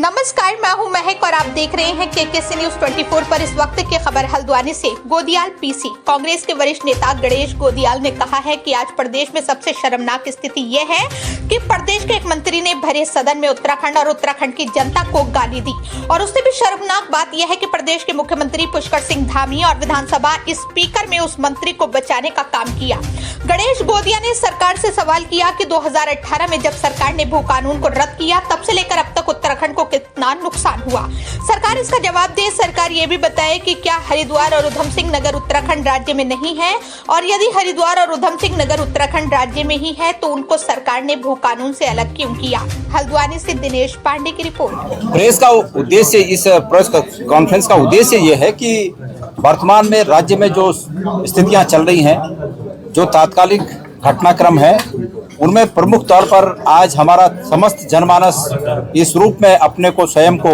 नमस्कार, मैं हूं महक और आप देख रहे हैं केकेसी न्यूज 24 पर। इस वक्त की खबर हल्द्वानी से। गोदियाल पीसी कांग्रेस के वरिष्ठ नेता गणेश गोदियाल ने कहा है कि आज प्रदेश में सबसे शर्मनाक स्थिति यह है कि प्रदेश के एक मंत्री ने भरे सदन में उत्तराखंड और उत्तराखंड की जनता को गाली दी। और उससे भी शर्मनाक बात यह है कि प्रदेश के मुख्यमंत्री पुष्कर सिंह धामी और विधानसभा स्पीकर में उस मंत्री को बचाने का काम किया। गणेश गोदिया ने सरकार से सवाल किया कि 2018 में जब सरकार ने भू कानून को रद्द किया तब से लेकर अब तक उत्तराखंड को कितना नुकसान हुआ। सरकार इसका जवाब दे। सरकार ये भी बताए कि क्या हरिद्वार और उधम सिंह नगर उत्तराखंड राज्य में नहीं है, और यदि हरिद्वार और उधम सिंह नगर उत्तराखंड राज्य में ही है तो उनको सरकार ने भू कानून से अलग क्यों किया। हल्द्वानी से दिनेश पांडे की रिपोर्ट। प्रेस का उद्देश्य, इस प्रेस कॉन्फ्रेंस का उद्देश्य ये है कि वर्तमान में राज्य में जो स्थितियां चल रही हैं, जो तात्कालिक घटनाक्रम है, उनमें प्रमुख तौर पर आज हमारा समस्त जनमानस इस रूप में अपने को स्वयं को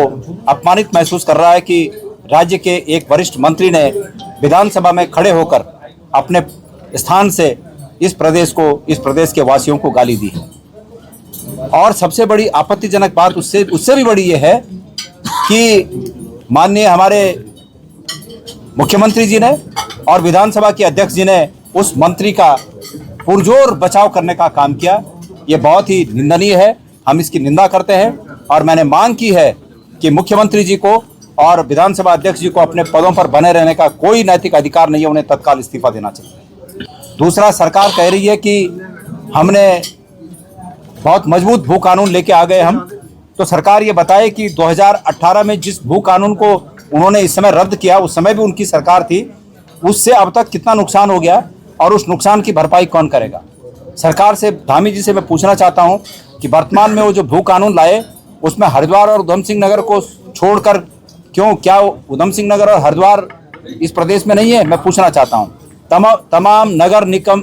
अपमानित महसूस कर रहा है कि राज्य के एक वरिष्ठ मंत्री ने विधानसभा में खड़े होकर अपने स्थान से इस प्रदेश के वासियों को गाली दी है। और सबसे बड़ी आपत्तिजनक बात उससे भी बड़ी ये है कि माननीय हमारे मुख्यमंत्री जी ने और विधानसभा के अध्यक्ष जी ने उस मंत्री का पुरजोर बचाव करने का काम किया। ये बहुत ही निंदनीय है, हम इसकी निंदा करते हैं और मैंने मांग की है कि मुख्यमंत्री जी को और विधानसभा अध्यक्ष जी को अपने पदों पर बने रहने का कोई नैतिक अधिकार नहीं है, उन्हें तत्काल इस्तीफा देना चाहिए। दूसरा, सरकार कह रही है कि हमने बहुत मजबूत भू कानून लेके आ गए हम, तो सरकार ये बताए कि 2018 में जिस भू कानून को उन्होंने इस समय रद्द किया, उस समय भी उनकी सरकार थी, उससे अब तक कितना नुकसान हो गया और उस नुकसान की भरपाई कौन करेगा। सरकार से, धामी जी से मैं पूछना चाहता हूं कि वर्तमान में वो जो भू कानून लाए उसमें हरिद्वार और उधम सिंह नगर को छोड़कर क्यों, क्या उधम सिंह नगर और हरिद्वार इस प्रदेश में नहीं है? मैं पूछना चाहता हूं। तमाम नगर निगम,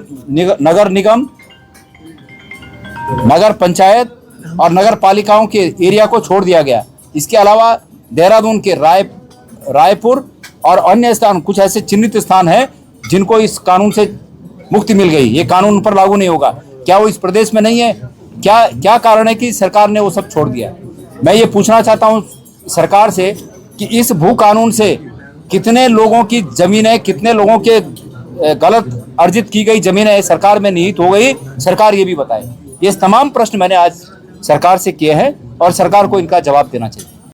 नगर पंचायत और नगर पालिकाओं के एरिया को छोड़ दिया गया। इसके अलावा देहरादून के रायपुर और अन्य स्थान, कुछ ऐसे चिन्हित स्थान हैं जिनको इस कानून से मुक्ति मिल गई। ये कानून उन पर लागू नहीं होगा। क्या वो इस प्रदेश में नहीं है? क्या कारण है कि सरकार ने वो सब छोड़ दिया? मैं ये पूछना चाहता हूँ सरकार से कि इस भू कानून से कितने लोगों की जमीनें, कितने लोगों के गलत अर्जित की गई जमीनें सरकार में निहित हो गई, सरकार ये भी बताए। ये तमाम प्रश्न मैंने आज सरकार से किए हैं और सरकार को इनका जवाब देना चाहिए।